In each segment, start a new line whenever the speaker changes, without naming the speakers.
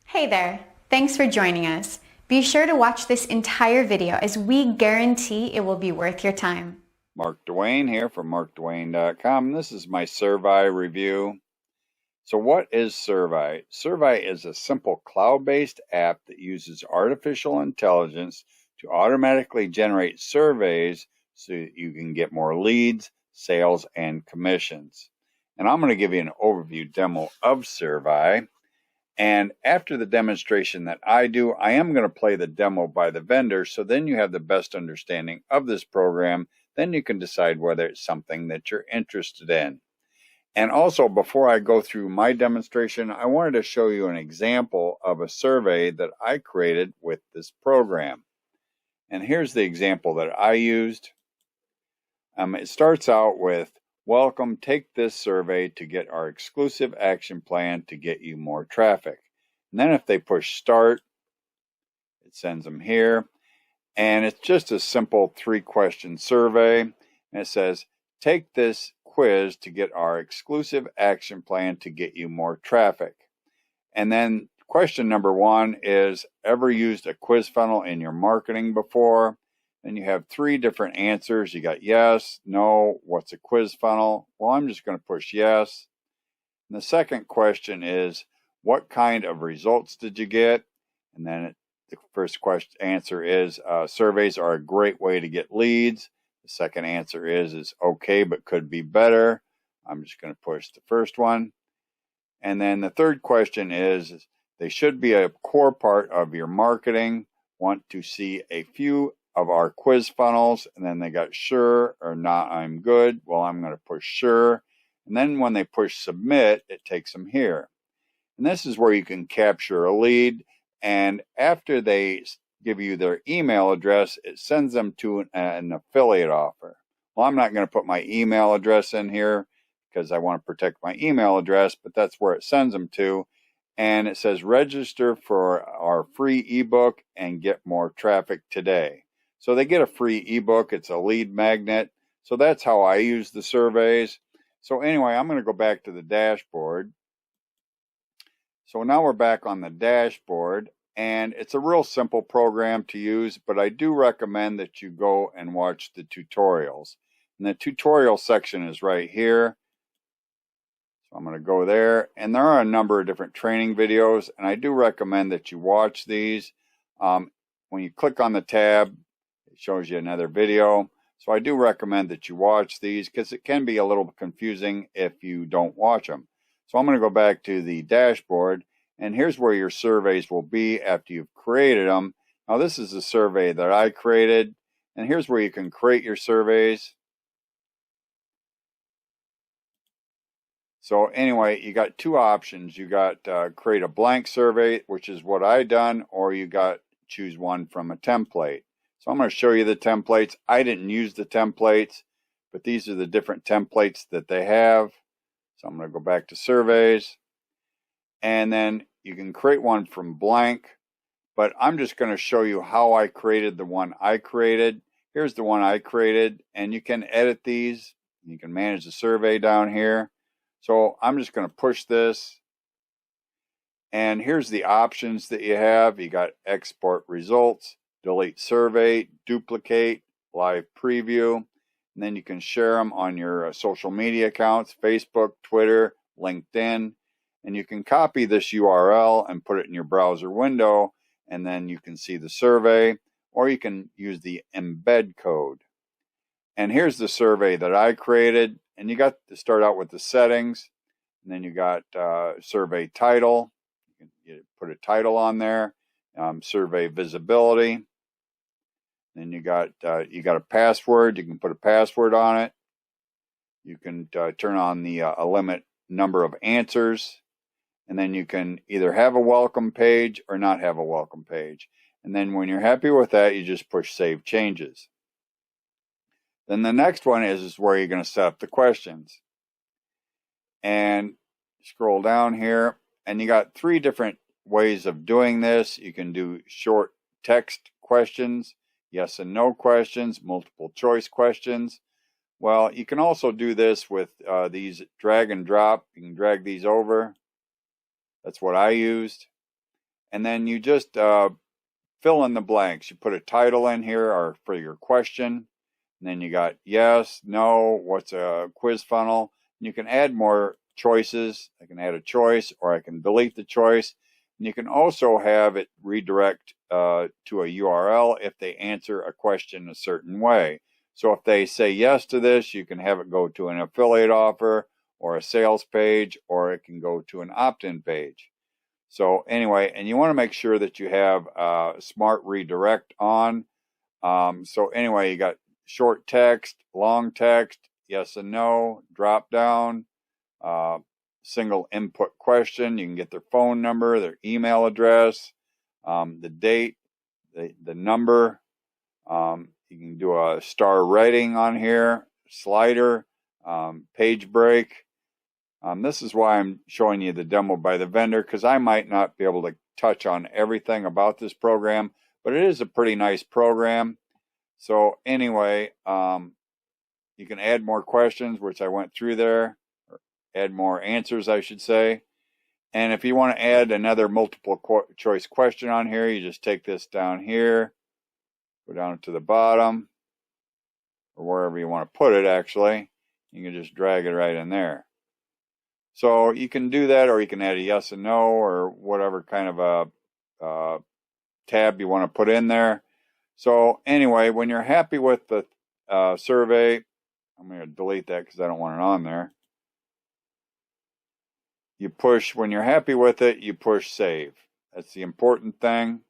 Hey there, thanks for joining us. Be sure to watch this entire video as we guarantee it will be worth your time.
Mark Dwayne here from markdwayne.com. This is my SurvAI review. So what is SurvAI? SurvAI is a simple cloud-based app that uses artificial intelligence to automatically generate surveys so that you can get more leads, sales, and commissions. And I'm going to give you an overview demo of SurvAI. And after the demonstration that I do, I am going to play the demo by the vendor, so then you have the best understanding of this program. Then you can decide whether it's something that you're interested in. And also, before I go through my demonstration, I wanted to show you an example of a survey that I created with this program. And here's the example that I used. It starts out with, welcome, take this survey to get our exclusive action plan to get you more traffic. And then if they push start, it sends them here. And it's just a simple 3-question survey. And it says, take this quiz to get our exclusive action plan to get you more traffic. And then question number 1 is, ever used a quiz funnel in your marketing before? Then you have 3 different answers. You got yes, no, what's a quiz funnel? Well, I'm just going to push yes. And the second question is, what kind of results did you get? And then the first answer is, surveys are a great way to get leads. The second answer is okay, but could be better. I'm just going to push the first one. And then the third question is, they should be a core part of your marketing. Want to see a few of our quiz funnels. And then they got sure or not, I'm good. Well, I'm going to push sure. And then when they push submit, it takes them here. And this is where you can capture a lead. And after they give you their email address, it sends them to an affiliate offer. Well, I'm not going to put my email address in here because I want to protect my email address, but that's where it sends them to. And it says register for our free ebook and get more traffic today. So they get a free ebook. It's a lead magnet. So that's how I use the surveys. So anyway, I'm going to go back to the dashboard. So now we're back on the dashboard, and it's a real simple program to use, but I do recommend that you go and watch the tutorials. And the tutorial section is right here. So I'm going to go there, and there are a number of different training videos, and I do recommend that you watch these. When you click on the tab, it shows you another video. So I do recommend that you watch these because it can be a little confusing if you don't watch them. So I'm going to go back to the dashboard, and here's where your surveys will be after you've created them. Now this is a survey that I created, and here's where you can create your surveys. So anyway, you got 2 options. You got create a blank survey, which is what I done, or you got choose one from a template. So I'm going to show you the templates. I didn't use the templates, but these are the different templates that they have. So I'm going to go back to surveys, and then you can create one from blank, but I'm just going to show you how I created the one I created. Here's the one I created, and you can edit these. You can manage the survey down here. So I'm just going to push this, and here's the options that you have. You got export results, delete survey, duplicate, live preview, and then you can share them on your social media accounts, Facebook, Twitter, LinkedIn, and you can copy this URL and put it in your browser window, and then you can see the survey, or you can use the embed code. And here's the survey that I created, and you got to start out with the settings, and then you got survey title. You put a title on there, survey visibility. Then you got a password. You can put a password on it. You can turn on the limit number of answers, and then you can either have a welcome page or not have a welcome page. And then when you're happy with that, you just push Save Changes. Then the next one is where you're going to set up the questions. And scroll down here, and you got 3 different ways of doing this. You can do short text questions, yes and no questions, multiple choice questions. Well, you can also do this with these drag and drop. You can drag these over. That's what I used. and then you just fill in the blanks. You put a title in here or for your question, and then you got yes, no, what's a quiz funnel. And you can add more choices. I can add a choice, or I can delete the choice. And you can also have it redirect to a URL if they answer a question a certain way. So if they say yes to this, you can have it go to an affiliate offer or a sales page, or it can go to an opt-in page. So anyway, and you want to make sure that you have smart redirect on. So anyway, you got short text, long text, yes and no, drop down, single input question. You can get their phone number, their email address, the date, the number. You can do a star rating on here, slider, page break. This is why I'm showing you the demo by the vendor, because I might not be able to touch on everything about this program, but it is a pretty nice program. So anyway, you can add more questions, which I went through there, or add more answers, I should say. And if you want to add another multiple choice question on here, you just take this down here, go down to the bottom, or wherever you want to put it, actually. You can just drag it right in there. So you can do that, or you can add a yes and no, or whatever kind of a tab you want to put in there. So anyway, when you're happy with the survey, I'm going to delete that because I don't want it on there. You push, when you're happy with it, you push save. That's the important thing.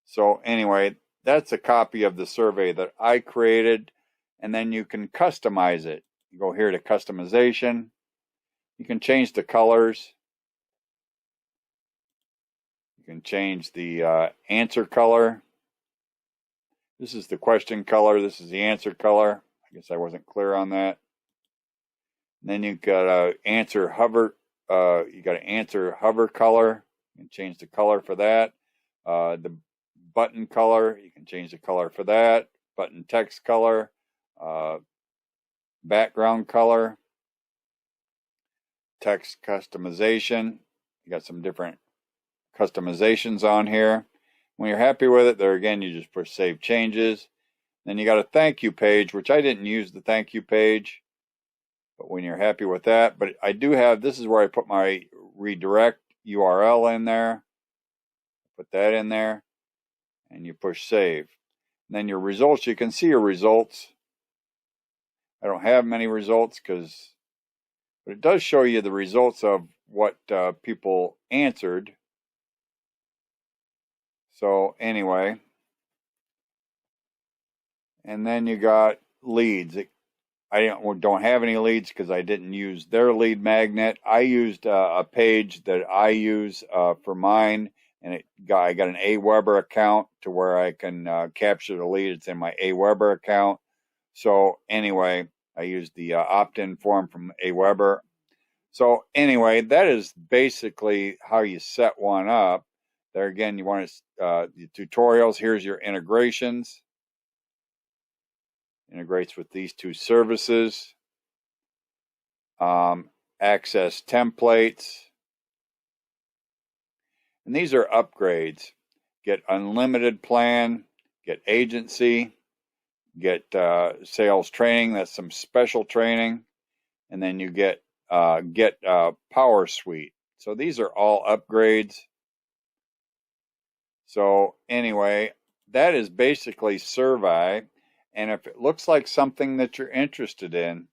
So anyway, that's a copy of the survey that I created, and then you can customize it. You go here to customization. You can change the colors. You can change the answer color. This is the question color. This is the answer color. I guess I wasn't clear on that. And then you've got a answer hover. You got an answer hover color. You can change the color for that. The button color, you can change the color for that. Button text color, background color, text customization. You got some different customizations on here. When you're happy with it, there again, you just push save changes. Then you got a thank you page, which I didn't use the thank you page, but when you're happy with that, but I do have, this is where I put my redirect URL in there. Put that in there, and you push save. And then your results, you can see your results. I don't have many results but it does show you the results of what people answered. So anyway, and then you got leads. I don't have any leads because I didn't use their lead magnet. I used a page that I use for mine, and I got an Aweber account to where I can capture the lead. It's in my Aweber account. So anyway, I used the opt-in form from Aweber. So anyway, that is basically how you set one up. There again, you want the tutorials. Here's your integrations. Integrates with these two services. Access templates. And these are upgrades. Get unlimited plan, get agency, get sales training. That's some special training. And then you get Power Suite. So these are all upgrades. So anyway, that is basically SurvAI. And if it looks like something that you're interested in,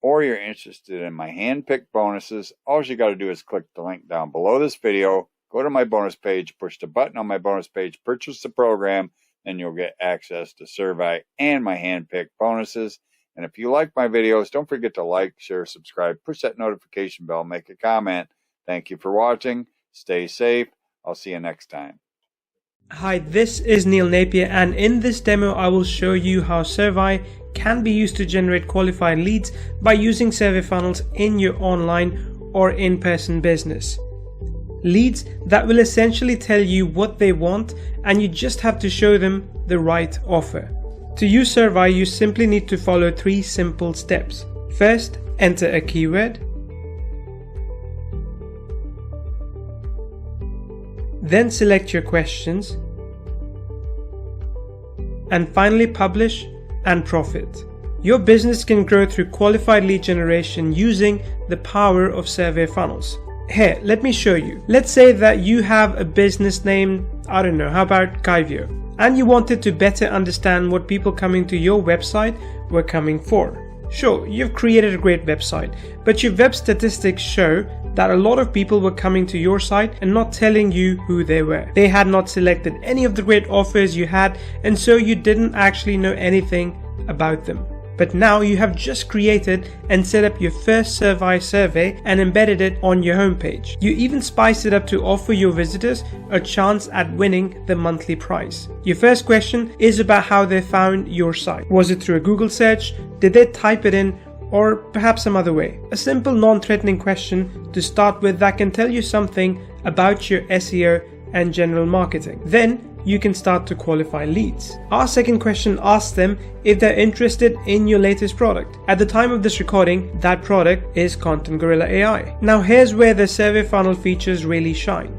or you're interested in my hand-picked bonuses, all you got to do is click the link down below this video, go to my bonus page, push the button on my bonus page, purchase the program, and you'll get access to SurvAI and my hand-picked bonuses. And if you like my videos, don't forget to like, share, subscribe, push that notification bell, make a comment. Thank you for watching. Stay safe. I'll see you next time.
Hi, this is Neil Napier, and in this demo I will show you how SurvAI can be used to generate qualified leads by using survey funnels in your online or in-person business. Leads that will essentially tell you what they want, and you just have to show them the right offer. To use SurvAI, you simply need to follow 3 simple steps. First, enter a keyword. Then select your questions. And finally publish and profit. Your business can grow through qualified lead generation using the power of survey funnels. Here, let me show you. Let's say that you have a business named, I don't know, how about Kaivyo? And you wanted to better understand what people coming to your website were coming for. Sure, you've created a great website, but your web statistics show that a lot of people were coming to your site and not telling you who they were. They had not selected any of the great offers you had, and so you didn't actually know anything about them. But now you have just created and set up your first SurvAI survey and embedded it on your homepage. You even spiced it up to offer your visitors a chance at winning the monthly prize. Your first question is about how they found your site. Was it through a Google search? Did they type it in? Or perhaps some other way? A simple non-threatening question to start with that can tell you something about your SEO and general marketing. Then you can start to qualify leads. Our second question asks them if they're interested in your latest product. At the time of this recording, that product is Content Gorilla AI. Now here's where the survey funnel features really shine.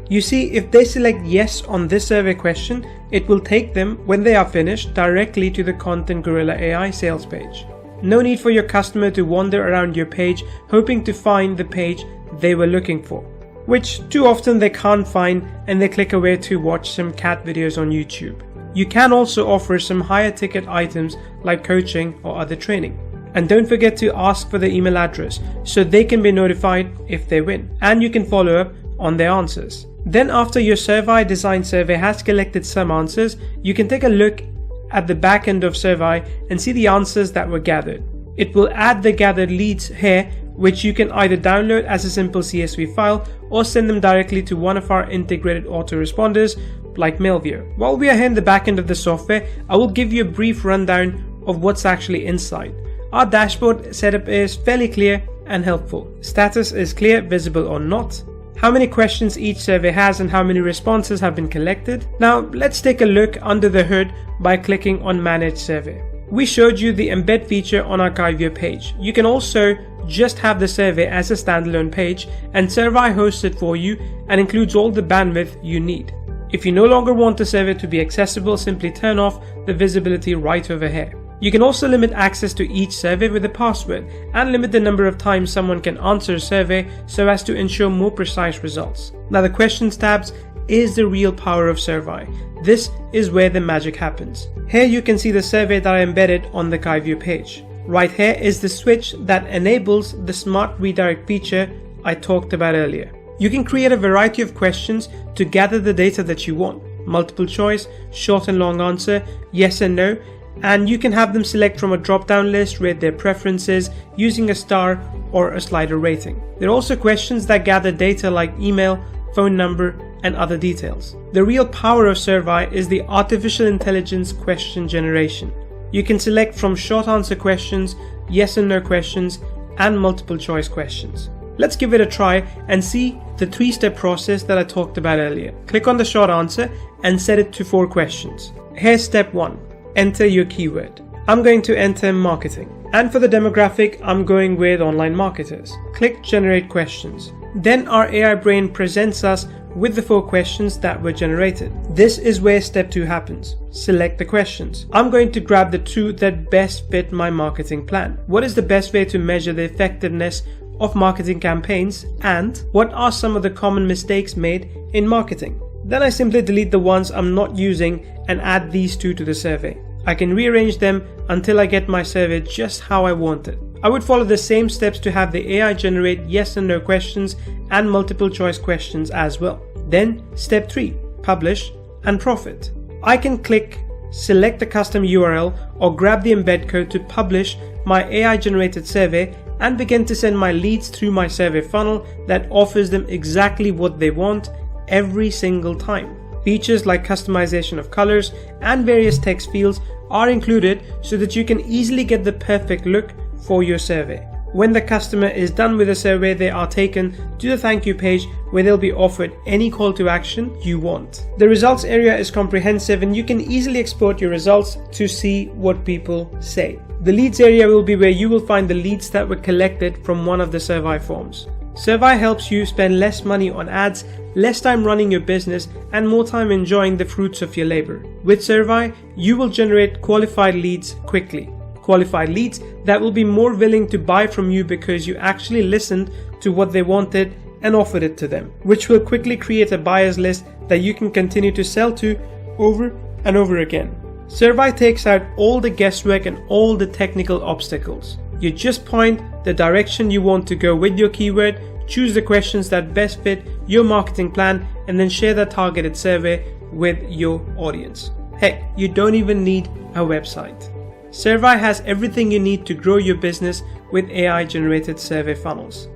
You see, if they select yes on this survey question, it will take them, when they are finished, directly to the Content Gorilla AI sales page. No need for your customer to wander around your page hoping to find the page they were looking for, which too often they can't find and they click away to watch some cat videos on YouTube. You can also offer some higher ticket items like coaching or other training. And don't forget to ask for their email address so they can be notified if they win, and you can follow up on their answers. Then after your SurvAI design survey has collected some answers, you can take a look at the back end of SurvAI and see the answers that were gathered. It will add the gathered leads here, which you can either download as a simple CSV file or send them directly to one of our integrated autoresponders like Mailview. While we are here in the back end of the software, I will give you a brief rundown of what's actually inside. Our dashboard setup is fairly clear and helpful. Status is clear, visible or not. How many questions each survey has and how many responses have been collected. Now let's take a look under the hood by clicking on Manage Survey. We showed you the embed feature on our Kaivyo page. You can also just have the survey as a standalone page, and SurvAI hosts it for you and includes all the bandwidth you need. If you no longer want the survey to be accessible, simply turn off the visibility right over here. You can also limit access to each survey with a password and limit the number of times someone can answer a survey so as to ensure more precise results. Now the questions tabs is the real power of SurvAI. This is where the magic happens. Here you can see the survey that I embedded on the Kaivyo page. Right here is the switch that enables the smart redirect feature I talked about earlier. You can create a variety of questions to gather the data that you want. Multiple choice, short and long answer, yes and no, and you can have them select from a drop-down list, rate their preferences using a star or a slider rating. There are also questions that gather data like email, phone number, and other details. The real power of SurvAI is the artificial intelligence question generation. You can select from short answer questions, yes and no questions, and multiple choice questions. Let's give it a try and see the 3-step process that I talked about earlier. Click on the short answer and set it to 4 questions. Here's step 1. Enter your keyword. I'm going to enter marketing. And for the demographic, I'm going with online marketers. Click generate questions. Then our AI brain presents us with the 4 questions that were generated. This is where step 2 happens. Select the questions. I'm going to grab the 2 that best fit my marketing plan. What is the best way to measure the effectiveness of marketing campaigns, and what are some of the common mistakes made in marketing? Then I simply delete the ones I'm not using and add these 2 to the survey. I can rearrange them until I get my survey just how I want it. I would follow the same steps to have the AI generate yes and no questions and multiple choice questions as well. Then step 3, publish and profit. I can click select a custom URL or grab the embed code to publish my AI generated survey and begin to send my leads through my survey funnel that offers them exactly what they want every single time. Features like customization of colors and various text fields are included so that you can easily get the perfect look for your survey. When the customer is done with the survey, they are taken to the thank you page where they'll be offered any call to action you want. The results area is comprehensive and you can easily export your results to see what people say. The leads area will be where you will find the leads that were collected from one of the SurvAI forms. SurvAI helps you spend less money on ads, less time running your business, and more time enjoying the fruits of your labor. With SurvAI, you will generate qualified leads quickly. Qualified leads that will be more willing to buy from you because you actually listened to what they wanted and offered it to them, which will quickly create a buyer's list that you can continue to sell to over and over again. SurvAI takes out all the guesswork and all the technical obstacles. You just point the direction you want to go with your keyword, choose the questions that best fit your marketing plan, and then share that targeted survey with your audience. Heck, you don't even need a website. SurvAI has everything you need to grow your business with AI-generated survey funnels.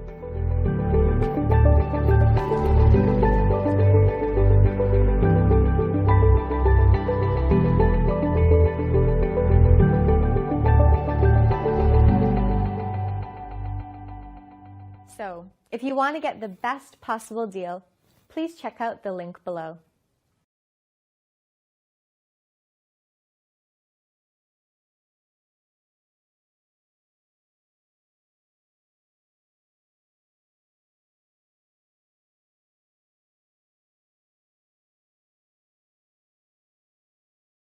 So, if you want to get the best possible deal, please check out the link below.